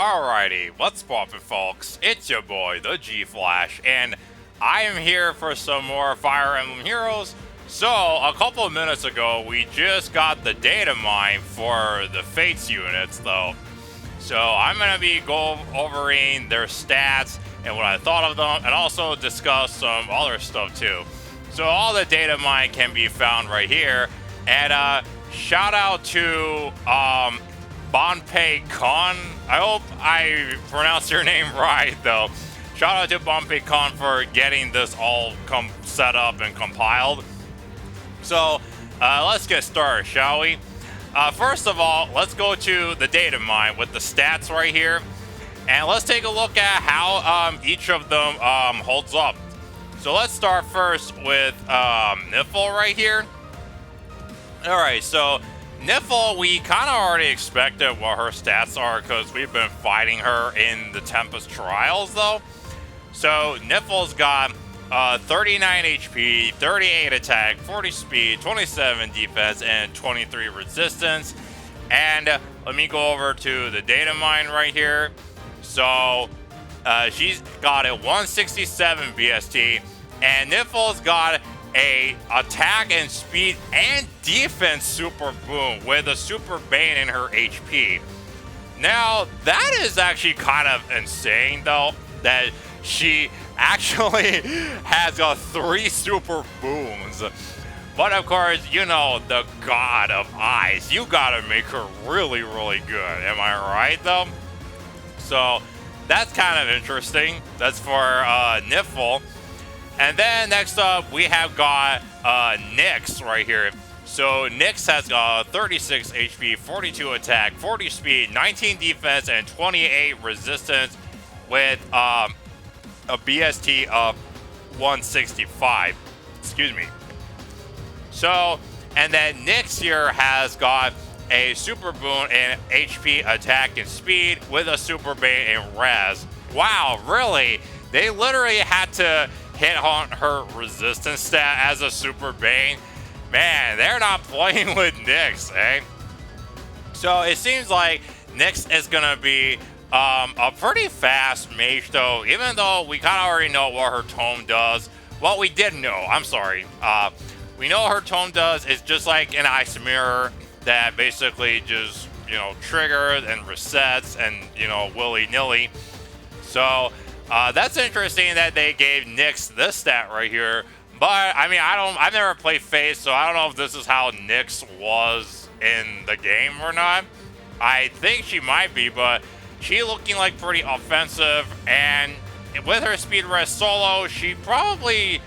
Alrighty, what's poppin' folks? It's your boy, the G-Flash, and I am here for some more Fire Emblem Heroes. So, a couple of minutes ago, we just got the data mine for the Fates units, though. So, I'm gonna be overing their stats and what I thought of them, and also discuss some other stuff, too. So, all the data mine can be found right here, and, shout out to, Bonpei Khan. I hope I pronounced your name right, though. Shout out to Bonpei Khan for getting this all set up and compiled. So, let's get started, shall we? First of all, let's go to the data mine with the stats right here. And let's take a look at how each of them holds up. So let's start first with Nifl right here. Alright, so Nifl, we kind of already expected what her stats are because we've been fighting her in the Tempest Trials, though. So Nifl's got 39 HP, 38 attack, 40 speed, 27 defense, and 23 resistance. And let me go over to the data mine right here. So she's got a 167 BST, and Nifl's got a attack and speed and defense super boom with a super bane in her HP. Now that is actually kind of insane, though, that she actually has got 3 super booms. But of course, you know, the god of eyes, you gotta make her really, really good. Am I right, though? So that's kind of interesting. That's for Nifl. And then next up, we have got Nyx right here. So Nyx has got 36 HP, 42 attack, 40 speed, 19 defense, and 28 resistance with a BST of 165. Excuse me. So, and then Nyx here has got a super boon in HP, attack, and speed with a super bane in res. Wow, really? They literally had to hit on her resistance stat as a super bane. Man, they're not playing with Nyx, eh? So it seems like Nyx is gonna be a pretty fast mage, though, even though we kind of already know what her tome does. Well, we did know, I'm sorry. We know her tome does is just like an ice mirror that basically just, you know, triggers and resets and, you know, willy-nilly. So that's interesting that they gave Nyx this stat right here. But I mean, I've never played Fates, so I don't know if this is how Nyx was in the game or not. I think she might be, but she looking like pretty offensive, and with her speed res solo, she probably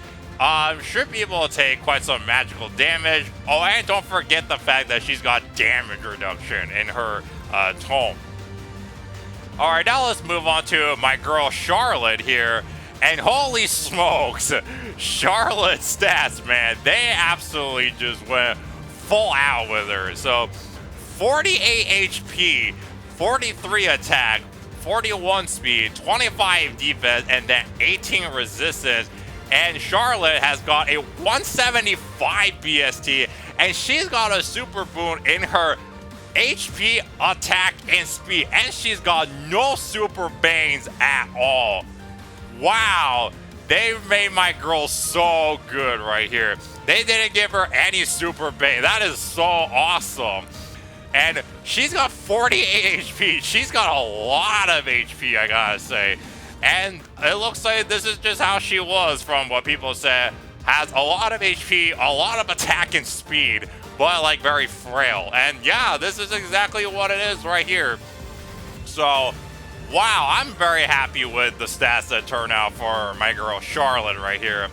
should be able to take quite some magical damage. Oh, and don't forget the fact that she's got damage reduction in her tome. Alright, now let's move on to my girl Charlotte here. And holy smokes, Charlotte's stats, man, they absolutely just went full out with her. So 48 HP, 43 attack, 41 speed, 25 defense, and then 18 resistance. And Charlotte has got a 175 BST, and she's got a super boon in her HP, attack, and speed, and she's got no super banes at all. Wow, they made my girl so good right here. They didn't give her any super bane. That is so awesome. And she's got 48 HP. She's got a lot of HP, I gotta say. And it looks like this is just how she was, from what people said. Has a lot of HP, a lot of attack and speed, but like very frail. And yeah, this is exactly what it is right here. So, wow, I'm very happy with the stats that turn out for my girl Charlotte right here.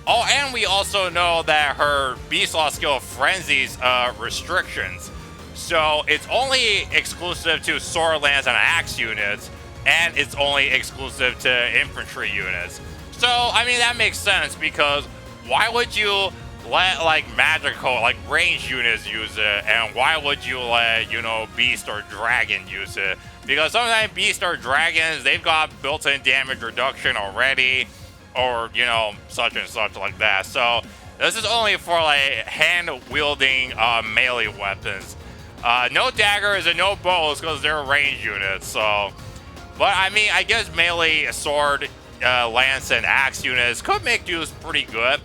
Oh, and we also know that her Beast Law skill frenzies restrictions. So it's only exclusive to sword, lance, and axe units, and it's only exclusive to infantry units. So, I mean, that makes sense, because why would you let, like, magical, like, range units use it, and why would you let, you know, beast or dragon use it? Because sometimes beast or dragons, they've got built-in damage reduction already, or, you know, such and such like that. So this is only for, like, hand-wielding melee weapons. No daggers and no bows, because they're range units, so But I mean, I guess melee sword, lance, and axe units could make use pretty good.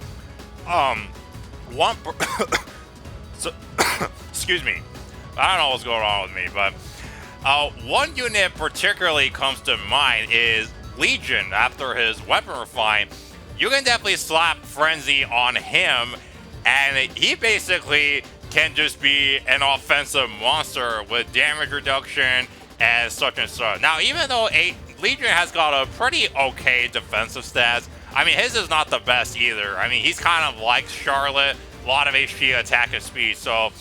One. So, excuse me. I don't know what's going on with me, but one unit particularly comes to mind is Legion. After his weapon refine, you can definitely slap Frenzy on him, and he basically can just be an offensive monster with damage reduction and such and such. Now, even though Legion has got a pretty okay defensive stats, I mean, his is not the best either. I mean, he's kind of like Charlotte, a lot of HP, attack, and speed, so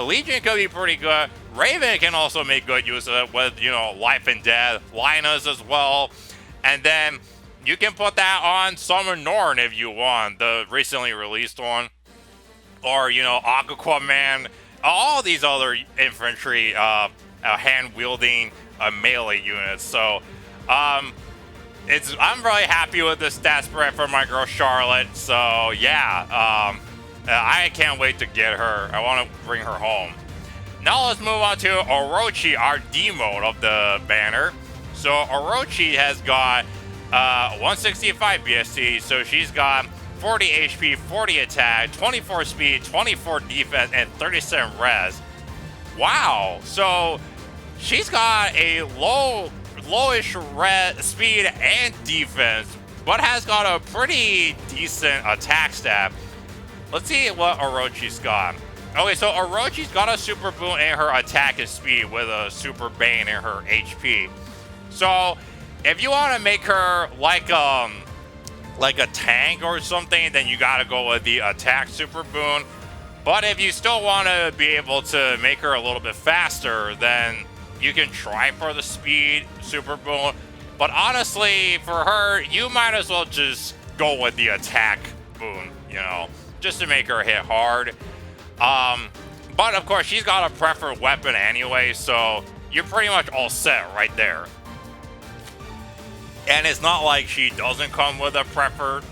Legion could be pretty good. Raven can also make good use of it with, life and death, Linus as well. And then you can put that on Summon Norn if you want, the recently released one. Or, Aquaman, all these other infantry, hand-wielding melee units. So, I'm really happy with the stat spread for my girl Charlotte. So, yeah, I can't wait to get her. I want to bring her home. Now let's move on to Orochi, our D mode of the banner. So Orochi has got 165 BST, so she's got 40 HP, 40 attack, 24 speed, 24 defense, and 37 res. Wow, so she's got a lowish res, speed and defense, but has got a pretty decent attack stat. Let's see what Orochi's got. Okay, so Orochi's got a super boon in her attack and speed with a super bane in her HP. So, if you want to make her like a tank or something, then you gotta go with the attack super boon. But if you still want to be able to make her a little bit faster, then you can try for the speed super boon. But honestly, for her, you might as well just go with the attack boon, just to make her hit hard. But of course, she's got a preferred weapon anyway, so you're pretty much all set right there. And it's not like she doesn't come with a preferred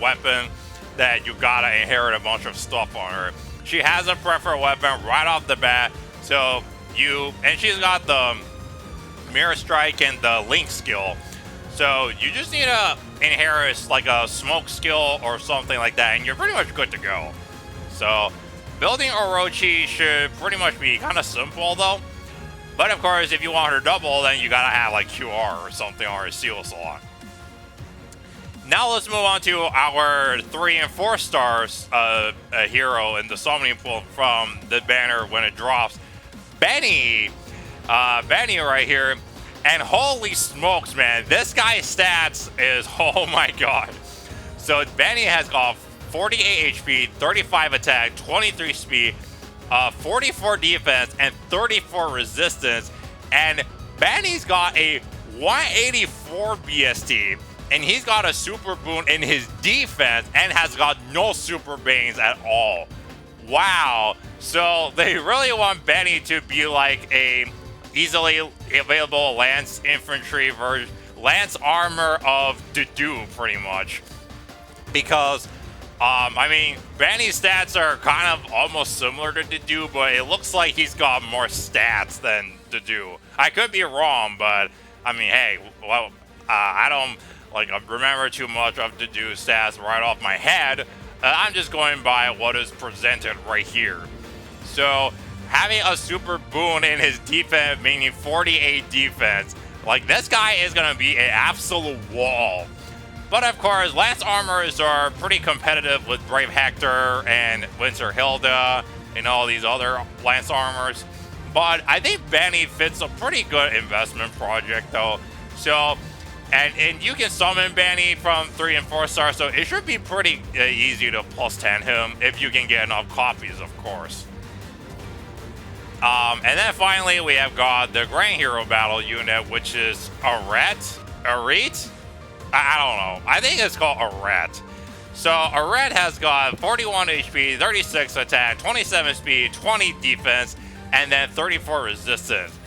weapon that you gotta inherit a bunch of stuff on her. She has a preferred weapon right off the bat, and she's got the Mirror Strike and the Link skill. So you just need to inherit like a smoke skill or something like that, and you're pretty much good to go. So building Orochi should pretty much be kind of simple though. But of course, if you want her double, then you gotta have like QR or something, or a seal slot. Now let's move on to our 3 and 4 stars hero in the summoning pool from the banner when it drops. Benny right here. And holy smokes, man, this guy's stats is, oh my god. So Benny has got 48 HP, 35 attack, 23 speed, 44 defense, and 34 resistance. And Benny's got a 184 BST, and he's got a super boon in his defense and has got no super banes at all. Wow. So they really want Benny to be like a easily available Lance infantry version, Lance armor of Dedue, pretty much. Because, I mean, Benny's stats are kind of almost similar to Dedue, but it looks like he's got more stats than Dedue. I could be wrong, but, I mean, hey, well, I don't, remember too much of Dedue's stats right off my head. I'm just going by what is presented right here. So, having a super boon in his defense, meaning 48 defense, this guy is going to be an absolute wall. But of course, Lance armors are pretty competitive with Brave Hector and Winter Hilda and all these other Lance armors. But I think Benny fits a pretty good investment project though. So, and you can summon Benny from 3 and 4 stars, so it should be pretty easy to plus 10 him if you can get enough copies, of course. And then finally, we have got the Grand Hero Battle unit, which is Aret? I don't know. I think it's called Aret. So Aret has got 41 HP, 36 attack, 27 speed, 20 defense, and then 34 resistance.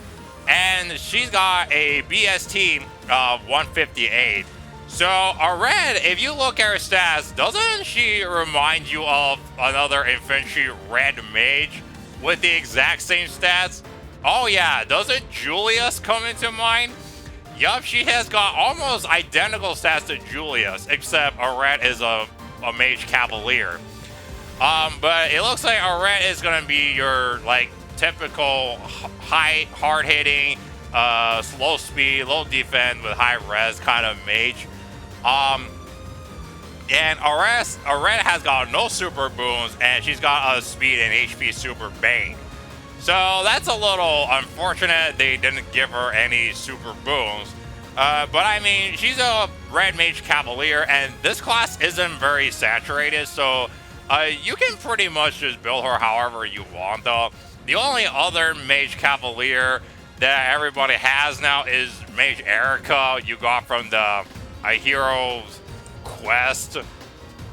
And she's got a BST of 158. So Aret, if you look at her stats, doesn't she remind you of another infantry red mage with the exact same stats? Oh yeah, doesn't Julius come into mind? Yup, she has got almost identical stats to Julius, except Aret is a mage cavalier. But it looks like Aret is gonna be your like typical high, hard-hitting, slow speed, low defense with high res kind of mage. And Aret has got no super booms, and she's got a speed and HP super bane. So that's a little unfortunate they didn't give her any super booms. But I mean, she's a red mage cavalier, and this class isn't very saturated, so you can pretty much just build her however you want, though. The only other mage cavalier that everybody has now is Mage Erica. You got from the A Hero's Quest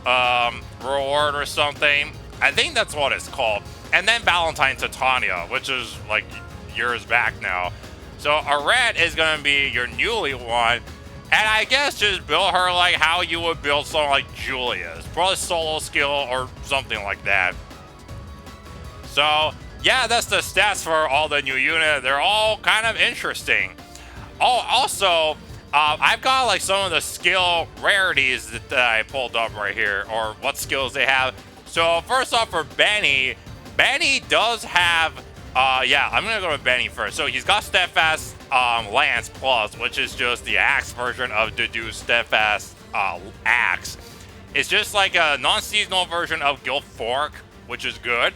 reward or something. I think that's what it's called. And then Valentine Titania, which is like years back now. So Aret is going to be your newly one. And I guess just build her like how you would build someone like Julius. Probably solo skill or something like that. So yeah, that's the stats for all the new units. They're all kind of interesting. Oh, also, I've got like some of the skill rarities that I pulled up right here, or what skills they have. So first off, for Benny does have, yeah, I'm gonna go with Benny first. So he's got Steadfast Lance Plus, which is just the axe version of Dedu's Steadfast axe. It's just like a non-seasonal version of Guild Fork, which is good.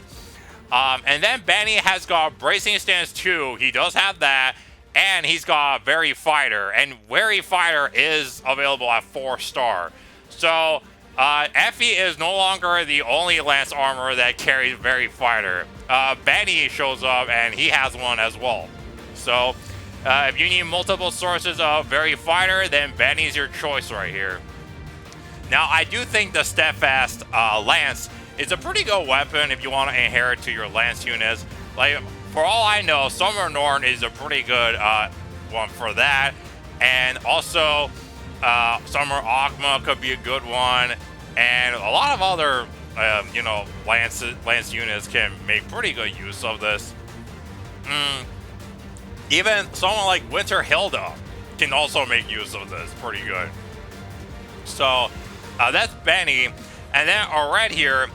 And then Benny has got Bracing Stance 2. He does have that. And he's got Wary Fighter. And Wary Fighter is available at 4-star. So Effie is no longer the only Lance Armor that carries Wary Fighter. Benny shows up and he has one as well. So if you need multiple sources of Wary Fighter, then Benny's your choice right here. Now, I do think the Steadfast Lance is a pretty good weapon if you want to inherit to your Lance units. Like, for all I know, Summer Norn is a pretty good one for that. And also, Summer Akma could be a good one. And a lot of other, you know, Lance units can make pretty good use of this. Even someone like Winter Hilda can also make use of this pretty good. So, that's Benny. And then Aret here,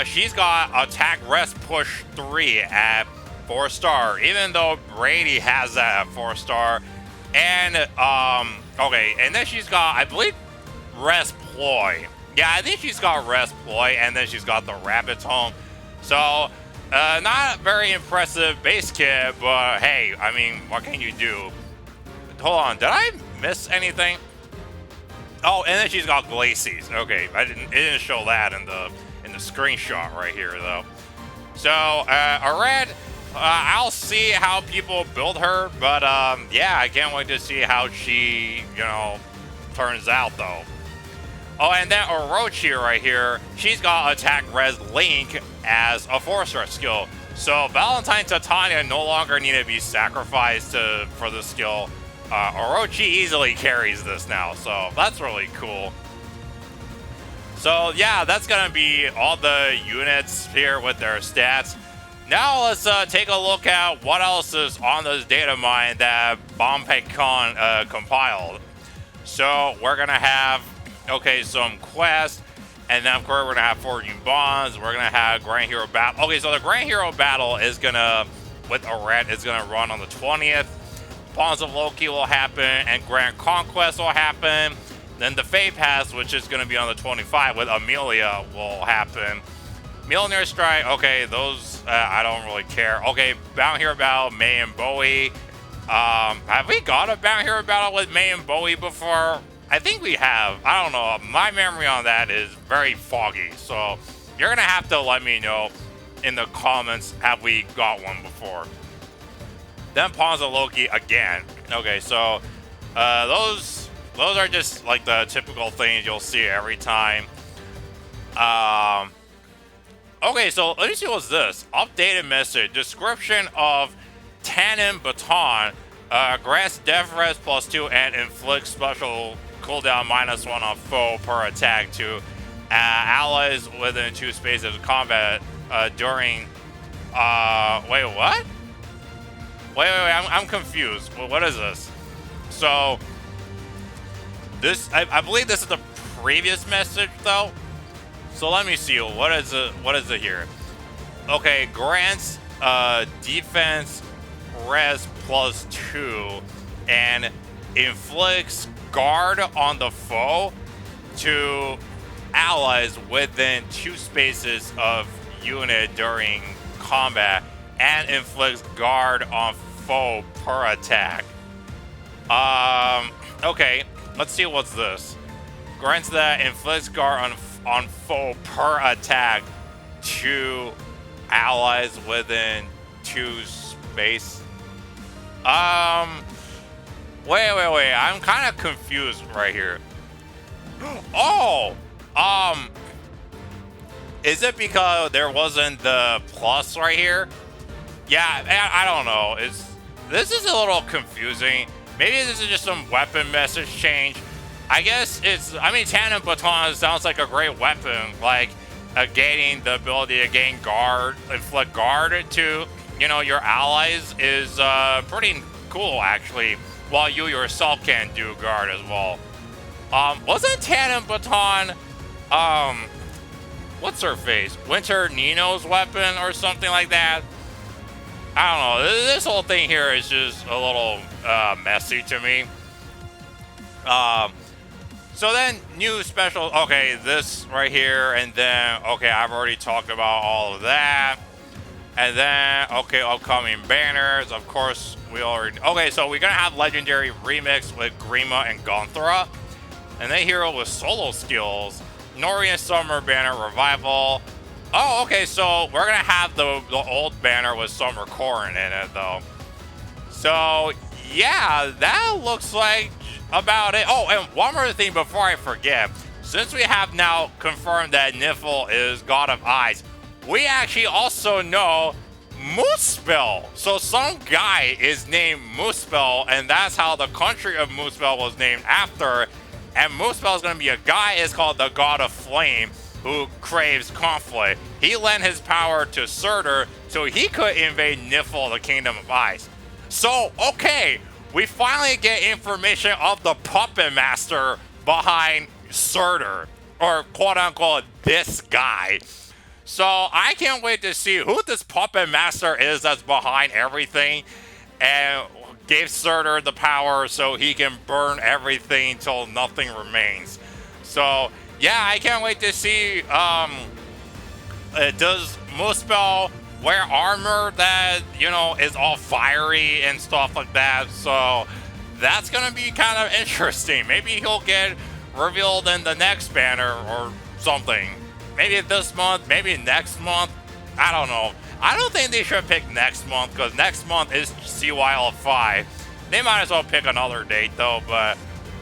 she's got Attack Rest Push 3 at 4-star, even though Brady has that at 4-star. And, okay, and then she's got, I believe, Rest Ploy. Yeah, I think she's got Rest Ploy, and then she's got the Rabbit's Home. So, not a very impressive base kit, but hey, I mean, what can you do? Hold on, did I miss anything? Oh, and then she's got Glacies. Okay, it didn't show that in the screenshot right here though. So Aret, I'll see how people build her, but yeah, I can't wait to see how she, you know, turns out though. Oh, and then Orochi right here, she's got Attack Res Link as a 4-star skill. So Valentine Titania no longer need to be sacrificed for the skill. Orochi easily carries this now, so that's really cool. So yeah, that's gonna be all the units here with their stats. Now let's take a look at what else is on this data mine that BombPayCon compiled. So we're gonna have, okay, some quests, and then of course we're gonna have Forging Bonds. We're gonna have Grand Hero Battle. Okay, so the Grand Hero Battle is gonna, with Aret, is gonna run on the 20th. Pawns of Loki will happen, and Grand Conquest will happen. Then the Fate Pass, which is going to be on the 25th with Amelia, will happen. Mjolnir Strike, okay, those I don't really care. Okay, Bound Hero Battle, May and Bowie. Have we got a Bound Hero Battle with May and Bowie before? I think we have. I don't know. My memory on that is very foggy. So you're going to have to let me know in the comments, have we got one before? Then Pawns of Loki again. Okay, so those are just like the typical things you'll see every time. Okay, so let me see what's this. Updated message. Description of Tannin Baton. Grants Death Rest +2 and inflicts special cooldown -1 on foe per attack to allies within 2 spaces of combat during... wait, what? Wait, I'm confused. What is this? So this, I believe this is the previous message though. So let me see. What is it here? Okay, grants defense res +2 and inflicts guard on the foe to allies within 2 spaces of unit during combat, and inflicts guard on foe per attack. Okay, let's see what's this. Grants that inflicts guard on foe per attack to allies within 2 space. Wait. I'm kind of confused right here. Oh, is it because there wasn't the plus right here? Yeah, I don't know. This is a little confusing. Maybe this is just some weapon message change. I guess I mean, Tandem Baton sounds like a great weapon, like gaining the ability to gain guard, inflict guard to, you know, your allies is pretty cool actually, while you yourself can do guard as well. Wasn't Tandem Baton, what's her face? Winter Nino's weapon or something like that? I don't know. This whole thing here is just a little messy to me. So then new special, okay, this right here, and then, okay, I've already talked about all of that. And then, okay, upcoming banners, of course, we already, okay, so we're gonna have Legendary Remix with Grima and Gonthra. And then Hero with solo skills, Nori and Summer banner revival. Oh, okay, so we're gonna have the old banner with Summer Corrin in it though. So yeah, that looks like about it. Oh, and one more thing before I forget. Since we have now confirmed that Nifl is God of Ice, we actually also know Moosespel. So some guy is named Moosespel, and that's how the country of Moosespel was named after. And Moosespel is going to be a guy is called the God of Flame, who craves conflict. He lent his power to Surtur so he could invade Nifl, the Kingdom of Ice. So, okay, we finally get information of the puppet master behind Surtur, or quote-unquote this guy. So I can't wait to see who this puppet master is that's behind everything and gave Surtur the power so he can burn everything till nothing remains. So yeah, I can't wait to see, does Moosespel wear armor that, you know, is all fiery and stuff like that? So that's gonna be kind of interesting. Maybe he'll get revealed in the next banner or something. Maybe this month, maybe next month. I don't know. I don't think they should pick next month, because next month is CYL5. They might as well pick another date though, but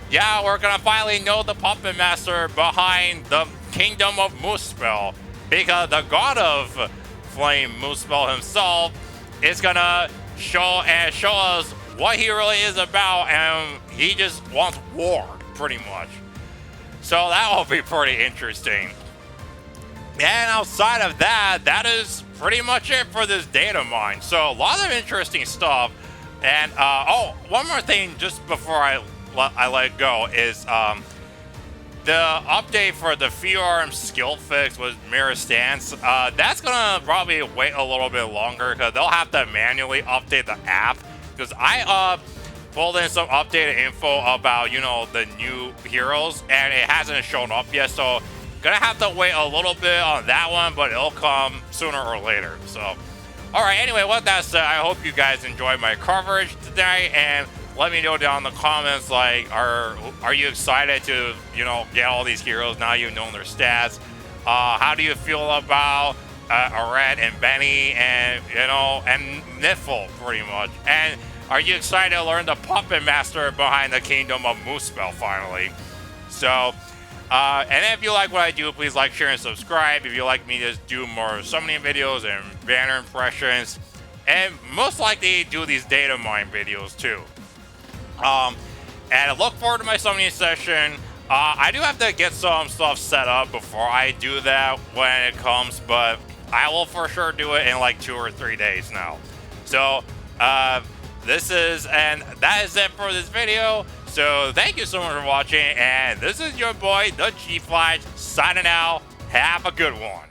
yeah, we're gonna finally know the puppet master behind the Kingdom of Moosespel, because the God of Flame, Moosespel himself, is gonna show us what he really is about, and he just wants war, pretty much. So that will be pretty interesting. And outside of that, that is pretty much it for this data mine. So a lot of interesting stuff. And oh, one more thing just before I let it go is the update for the Fiorm skill fix with Mirror Stance. That's gonna probably wait a little bit longer because they'll have to manually update the app. Because I pulled in some updated info about, you know, the new heroes, and it hasn't shown up yet. So gonna have to wait a little bit on that one, but it'll come sooner or later. So, all right. Anyway, with that said, I hope you guys enjoyed my coverage today, and let me know down in the comments, like, are you excited to, you know, get all these heroes now you know their stats? How do you feel about Aret and Benny and, you know, and Nifl pretty much? And are you excited to learn the puppet master behind the Kingdom of Moosespel finally? So, and if you like what I do, please like, share, and subscribe. If you like me to do more summoning videos and banner impressions, and most likely do these data mine videos too. And I look forward to my summoning session. I do have to get some stuff set up before I do that when it comes, but I will for sure do it in like 2 or 3 days now. So, that is it for this video. So thank you so much for watching, and this is your boy, the G Flash, signing out. Have a good one.